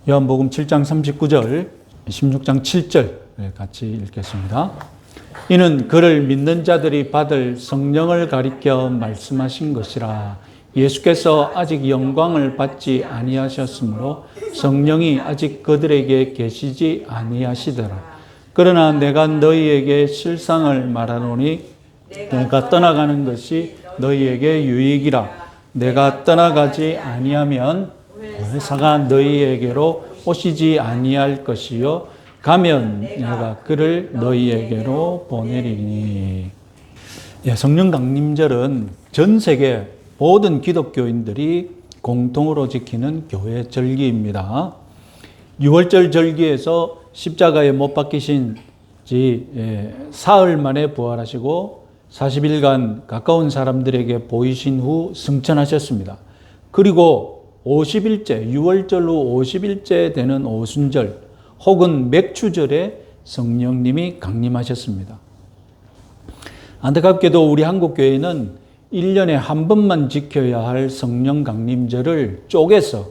요한복음 7장 39절, 16장 7절 같이 읽겠습니다. 이는 그를 믿는 자들이 받을 성령을 가리켜 말씀하신 것이라. 예수께서 아직 영광을 받지 아니하셨으므로 성령이 아직 그들에게 계시지 아니하시더라. 그러나 내가 너희에게 실상을 말하노니 내가 떠나가는 것이 너희에게 유익이라. 내가 떠나가지 아니하면 회사가 너희에게로 오시지 아니할 것이요 가면 내가 그를 너희에게로 보내리니. 성령 강림절은 전 세계 모든 기독교인들이 공통으로 지키는 교회 절기입니다. 6월절 절기에서 십자가에 못 박히신 지 사흘 만에 부활하시고 40일간 가까운 사람들에게 보이신 후 승천하셨습니다. 그리고 50일째, 6월절로 50일째 되는 오순절 혹은 맥추절에 성령님이 강림하셨습니다. 안타깝게도 우리 한국교회는 1년에 한 번만 지켜야 할 성령 강림절을 쪼개서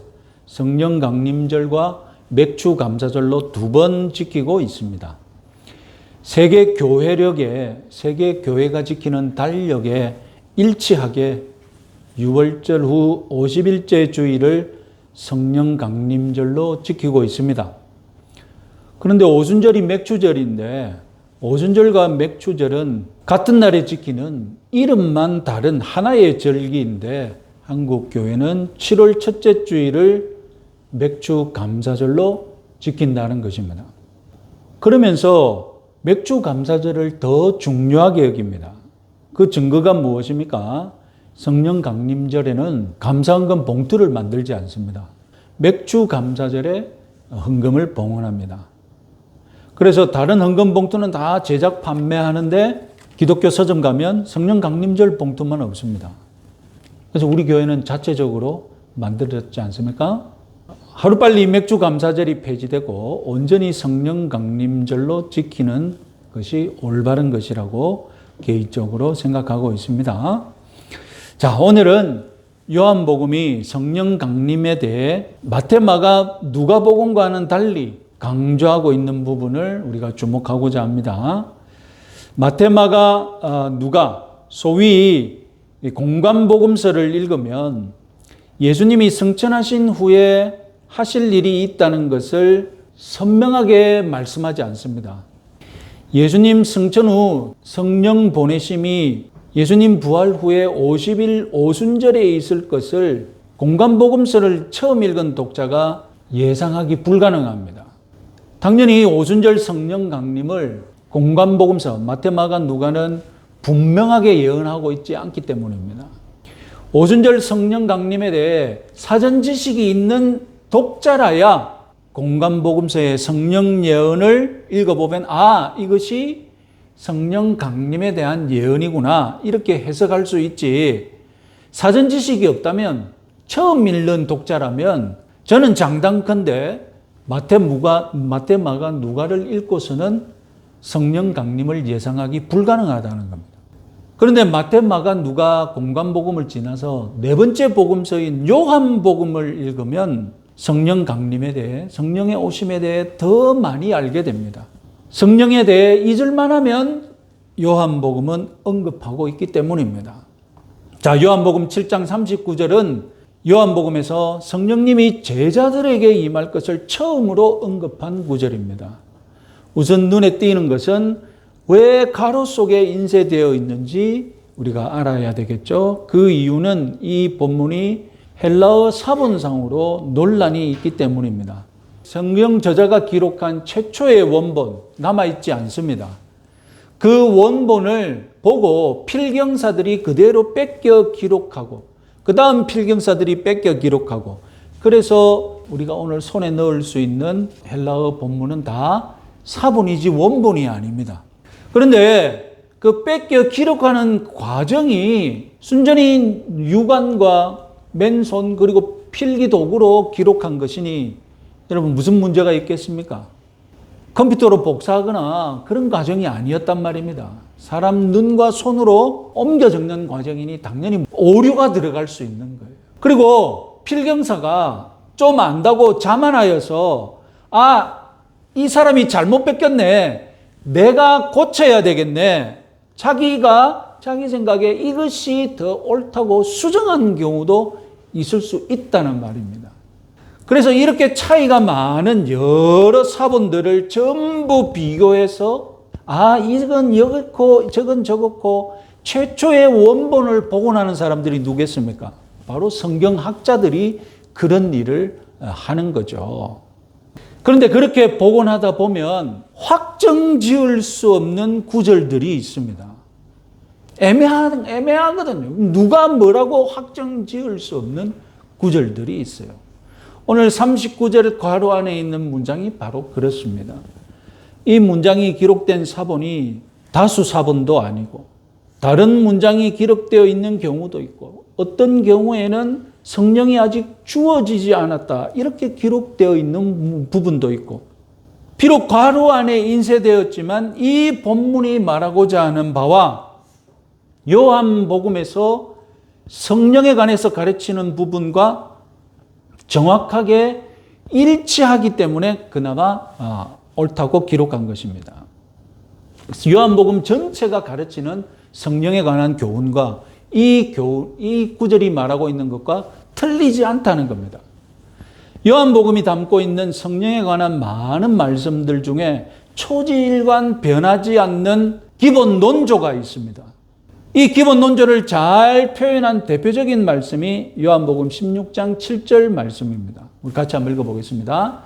성령 강림절과 맥추 감사절로 2번 지키고 있습니다. 세계 교회가 지키는 달력에 일치하게 6월절 후 50일째 주일을 성령 강림절로 지키고 있습니다. 그런데 오순절이 맥추절인데 오순절과 맥추절은 같은 날에 지키는 이름만 다른 하나의 절기인데 한국 교회는 7월 첫째 주일을 맥추 감사절로 지킨다는 것입니다. 그러면서 맥추 감사절을 더 중요하게 여깁니다. 그 증거가 무엇입니까? 성령 강림절에는 감사헌금 봉투를 만들지 않습니다. 맥추 감사절에 헌금을 봉헌합니다. 그래서 다른 헌금 봉투는 다 제작 판매하는데 기독교 서점 가면 성령 강림절 봉투만 없습니다. 그래서 우리 교회는 자체적으로 만들었지 않습니까? 하루빨리 맥추 감사절이 폐지되고 온전히 성령 강림절로 지키는 것이 올바른 것이라고 개인적으로 생각하고 있습니다. 자, 오늘은 요한복음이 성령 강림에 대해 마태, 마가, 누가복음과는 달리 강조하고 있는 부분을 우리가 주목하고자 합니다. 마태, 마가, 누가 소위 공관복음서를 읽으면 예수님이 승천하신 후에 하실 일이 있다는 것을 선명하게 말씀하지 않습니다. 예수님 승천 후 성령 보내심이 예수님 부활 후에 50일 오순절에 있을 것을 공관복음서를 처음 읽은 독자가 예상하기 불가능합니다. 당연히 오순절 성령 강림을 공관복음서 마태, 마가, 누가는 분명하게 예언하고 있지 않기 때문입니다. 오순절 성령 강림에 대해 사전 지식이 있는 독자라야 공관복음서의 성령 예언을 읽어보면 이것이 성령 강림에 대한 예언이구나 이렇게 해석할 수 있지, 사전 지식이 없다면 처음 읽는 독자라면 저는 장담컨대 마태, 마가, 누가를 읽고서는 성령 강림을 예상하기 불가능하다는 겁니다. 그런데 마태, 마가, 누가 공관복음을 지나서 네 번째 복음서인 요한복음을 읽으면 성령 강림에 대해, 성령의 오심에 대해 더 많이 알게 됩니다. 성령에 대해 잊을만 하면 요한복음은 언급하고 있기 때문입니다. 자, 요한복음 7장 39절은 요한복음에서 성령님이 제자들에게 임할 것을 처음으로 언급한 구절입니다. 우선 눈에 띄는 것은 왜 가로 속에 인쇄되어 있는지 우리가 알아야 되겠죠. 그 이유는 이 본문이 헬라어 사본상으로 논란이 있기 때문입니다. 성경 저자가 기록한 최초의 원본 남아있지 않습니다. 그 원본을 보고 필경사들이 그대로 뺏겨 기록하고 그 다음 필경사들이 뺏겨 기록하고, 그래서 우리가 오늘 손에 넣을 수 있는 헬라어 본문은 다 사본이지 원본이 아닙니다. 그런데 그 뺏겨 기록하는 과정이 순전히 유관과 맨손 그리고 필기 도구로 기록한 것이니 여러분 무슨 문제가 있겠습니까? 컴퓨터로 복사하거나 그런 과정이 아니었단 말입니다. 사람 눈과 손으로 옮겨 적는 과정이니 당연히 오류가 들어갈 수 있는 거예요. 그리고 필경사가 좀 안다고 자만하여서 이 사람이 잘못 뺏겼네. 내가 고쳐야 되겠네. 자기가 자기 생각에 이것이 더 옳다고 수정한 경우도 있을 수 있다는 말입니다. 그래서 이렇게 차이가 많은 여러 사본들을 전부 비교해서 이건 이렇고 저건 저렇고 최초의 원본을 복원하는 사람들이 누구겠습니까? 바로 성경학자들이 그런 일을 하는 거죠. 그런데 그렇게 복원하다 보면 확정 지을 수 없는 구절들이 있습니다. 애매하거든요. 누가 뭐라고 확정 지을 수 없는 구절들이 있어요. 오늘 39절 괄호 안에 있는 문장이 바로 그렇습니다. 이 문장이 기록된 사본이 다수 사본도 아니고 다른 문장이 기록되어 있는 경우도 있고 어떤 경우에는 성령이 아직 주어지지 않았다 이렇게 기록되어 있는 부분도 있고 비록 괄호 안에 인쇄되었지만 이 본문이 말하고자 하는 바와 요한복음에서 성령에 관해서 가르치는 부분과 정확하게 일치하기 때문에 그나마 옳다고 기록한 것입니다. 요한복음 전체가 가르치는 성령에 관한 교훈과 이 구절이 말하고 있는 것과 틀리지 않다는 겁니다. 요한복음이 담고 있는 성령에 관한 많은 말씀들 중에 초지일관 변하지 않는 기본 논조가 있습니다. 이 기본 논조를 잘 표현한 대표적인 말씀이 요한복음 16장 7절 말씀입니다. 우리 같이 한번 읽어보겠습니다.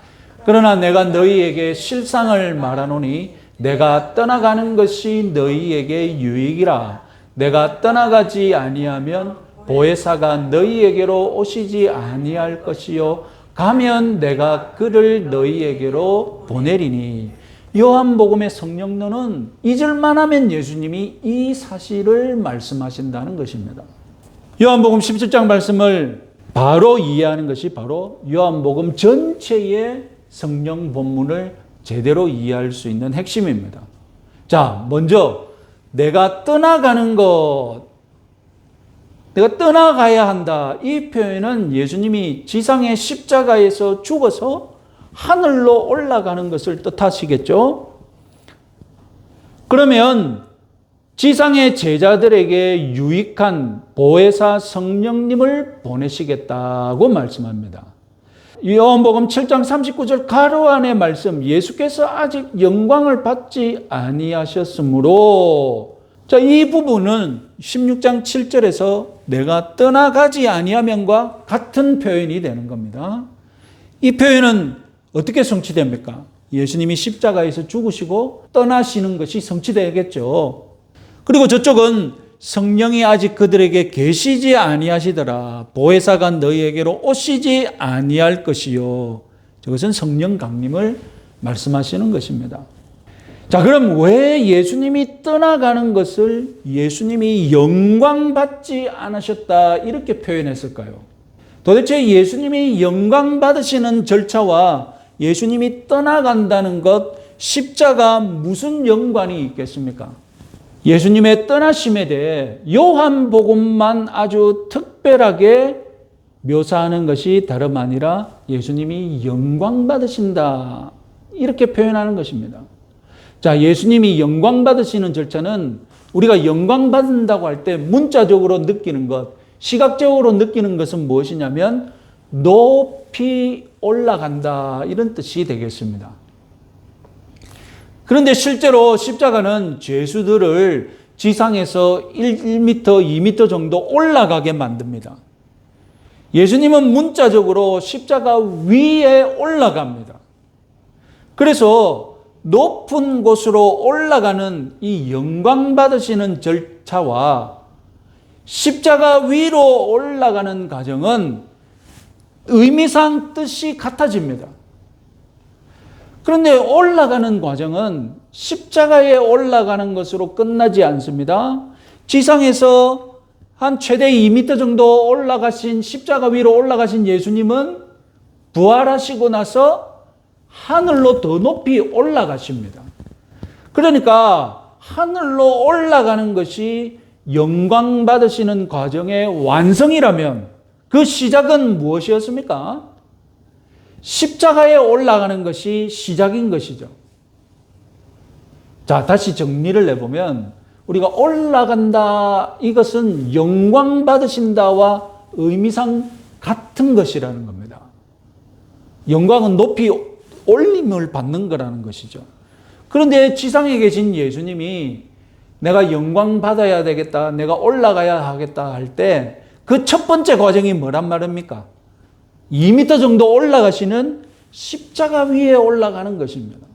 그러나 내가 너희에게 실상을 말하노니 내가 떠나가는 것이 너희에게 유익이라. 내가 떠나가지 아니하면 보혜사가 너희에게로 오시지 아니할 것이요 가면 내가 그를 너희에게로 보내리니. 요한복음의 성령론은 잊을만 하면 예수님이 이 사실을 말씀하신다는 것입니다. 요한복음 17장 말씀을 바로 이해하는 것이 바로 요한복음 전체의 성령 본문을 제대로 이해할 수 있는 핵심입니다. 자, 먼저 내가 떠나가는 것, 내가 떠나가야 한다. 이 표현은 예수님이 지상의 십자가에서 죽어서 하늘로 올라가는 것을 뜻하시겠죠? 그러면 지상의 제자들에게 유익한 보혜사 성령님을 보내시겠다고 말씀합니다. 요한복음 7장 39절 가로 안의 말씀, 예수께서 아직 영광을 받지 아니하셨으므로, 자, 이 부분은 16장 7절에서 내가 떠나가지 아니하면과 같은 표현이 되는 겁니다. 이 표현은 어떻게 성취됩니까? 예수님이 십자가에서 죽으시고 떠나시는 것이 성취되겠죠. 그리고 저쪽은 성령이 아직 그들에게 계시지 아니하시더라. 보혜사가 너희에게로 오시지 아니할 것이요. 저것은 성령 강림을 말씀하시는 것입니다. 자, 그럼 왜 예수님이 떠나가는 것을 예수님이 영광 받지 않으셨다 이렇게 표현했을까요? 도대체 예수님이 영광 받으시는 절차와 예수님이 떠나간다는 것, 십자가 무슨 연관이 있겠습니까? 예수님의 떠나심에 대해 요한복음만 아주 특별하게 묘사하는 것이 다름 아니라 예수님이 영광 받으신다 이렇게 표현하는 것입니다. 자, 예수님이 영광 받으시는 절차는 우리가 영광 받는다고 할 때 문자적으로 느끼는 것, 시각적으로 느끼는 것은 무엇이냐면 높이 올라간다 이런 뜻이 되겠습니다. 그런데 실제로 십자가는 죄수들을 지상에서 1m, 2m 정도 올라가게 만듭니다. 예수님은 문자적으로 십자가 위에 올라갑니다. 그래서 높은 곳으로 올라가는 이 영광 받으시는 절차와 십자가 위로 올라가는 과정은 의미상 뜻이 같아집니다. 그런데 올라가는 과정은 십자가에 올라가는 것으로 끝나지 않습니다. 지상에서 한 최대 2m 정도 올라가신 십자가 위로 올라가신 예수님은 부활하시고 나서 하늘로 더 높이 올라가십니다. 그러니까 하늘로 올라가는 것이 영광 받으시는 과정의 완성이라면 그 시작은 무엇이었습니까? 십자가에 올라가는 것이 시작인 것이죠. 자, 다시 정리를 해보면 우리가 올라간다, 이것은 영광 받으신다와 의미상 같은 것이라는 겁니다. 영광은 높이 올림을 받는 거라는 것이죠. 그런데 지상에 계신 예수님이 내가 영광 받아야 되겠다, 내가 올라가야 하겠다 할 때 그 첫 번째 과정이 뭐란 말입니까? 2m 정도 올라가시는 십자가 위에 올라가는 것입니다.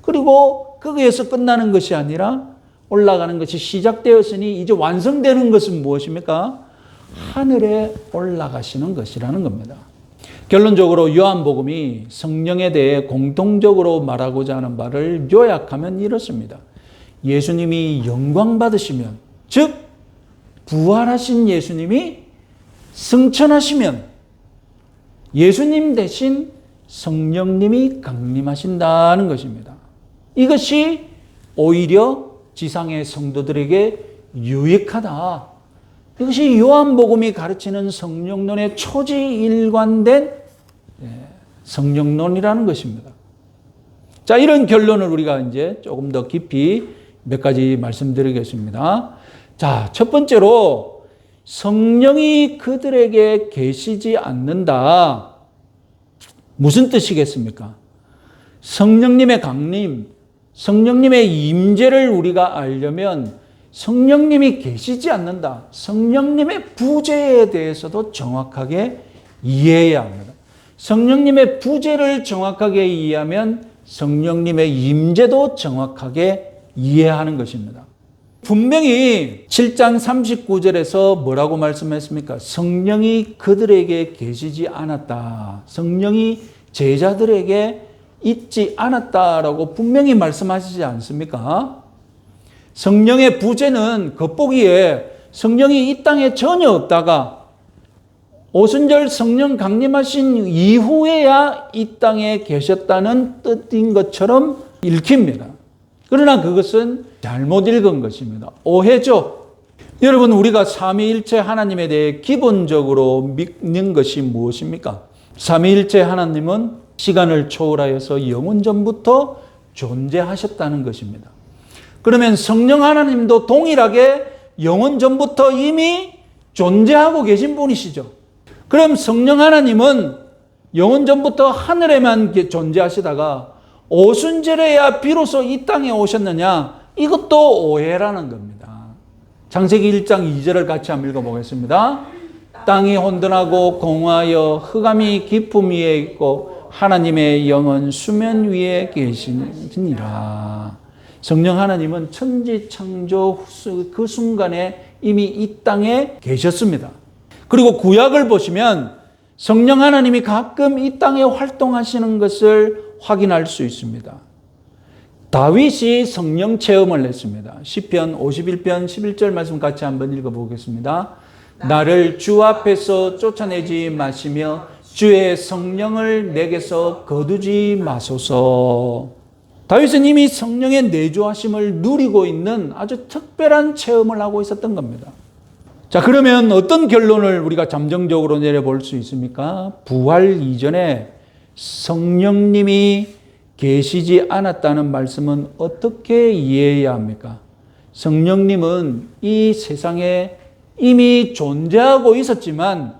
그리고 거기에서 끝나는 것이 아니라 올라가는 것이 시작되었으니 이제 완성되는 것은 무엇입니까? 하늘에 올라가시는 것이라는 겁니다. 결론적으로 요한복음이 성령에 대해 공통적으로 말하고자 하는 바를 요약하면 이렇습니다. 예수님이 영광 받으시면, 즉 부활하신 예수님이 승천하시면 예수님 대신 성령님이 강림하신다는 것입니다. 이것이 오히려 지상의 성도들에게 유익하다. 이것이 요한복음이 가르치는 성령론의 초지일관된 성령론이라는 것입니다. 자, 이런 결론을 우리가 이제 조금 더 깊이 몇 가지 말씀드리겠습니다. 자, 첫 번째로 성령이 그들에게 계시지 않는다. 무슨 뜻이겠습니까? 성령님의 강림, 성령님의 임재를 우리가 알려면 성령님이 계시지 않는다. 성령님의 부재에 대해서도 정확하게 이해해야 합니다. 성령님의 부재를 정확하게 이해하면 성령님의 임재도 정확하게 이해하는 것입니다. 분명히 7장 39절에서 뭐라고 말씀했습니까? 성령이 그들에게 계시지 않았다. 성령이 제자들에게 있지 않았다라고 분명히 말씀하시지 않습니까? 성령의 부재는 겉보기에 성령이 이 땅에 전혀 없다가 오순절 성령 강림하신 이후에야 이 땅에 계셨다는 뜻인 것처럼 읽힙니다. 그러나 그것은 잘못 읽은 것입니다. 오해죠. 여러분, 우리가 삼위일체 하나님에 대해 기본적으로 믿는 것이 무엇입니까? 삼위일체 하나님은 시간을 초월하여서 영원 전부터 존재하셨다는 것입니다. 그러면 성령 하나님도 동일하게 영원 전부터 이미 존재하고 계신 분이시죠. 그럼 성령 하나님은 영원 전부터 하늘에만 존재하시다가 오순절에야 비로소 이 땅에 오셨느냐? 이것도 오해라는 겁니다. 창세기 1장 2절을 같이 한번 읽어보겠습니다. 땅이 혼돈하고 공하여 흑암이 깊음 위에 있고 하나님의 영은 수면 위에 계시니라. 성령 하나님은 천지 창조 그 순간에 이미 이 땅에 계셨습니다. 그리고 구약을 보시면 성령 하나님이 가끔 이 땅에 활동하시는 것을 확인할 수 있습니다. 다윗이 성령 체험을 했습니다. 시편 51편 11절 말씀 같이 한번 읽어보겠습니다. 나를 주 앞에서 쫓아내지 마시며 주의 성령을 내게서 거두지 마소서. 다윗은 이미 성령의 내주하심을 누리고 있는 아주 특별한 체험을 하고 있었던 겁니다. 자, 그러면 어떤 결론을 우리가 잠정적으로 내려볼 수 있습니까? 부활 이전에 성령님이 계시지 않았다는 말씀은 어떻게 이해해야 합니까? 성령님은 이 세상에 이미 존재하고 있었지만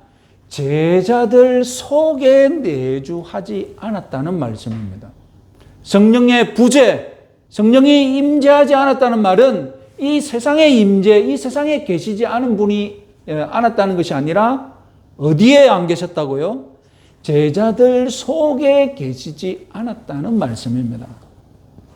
제자들 속에 내주하지 않았다는 말씀입니다. 성령의 부재, 성령이 임재하지 않았다는 말은 이 세상에 임재, 이 세상에 계시지 않은 분이 않았다는 것이 아니라 어디에 안 계셨다고요? 제자들 속에 계시지 않았다는 말씀입니다.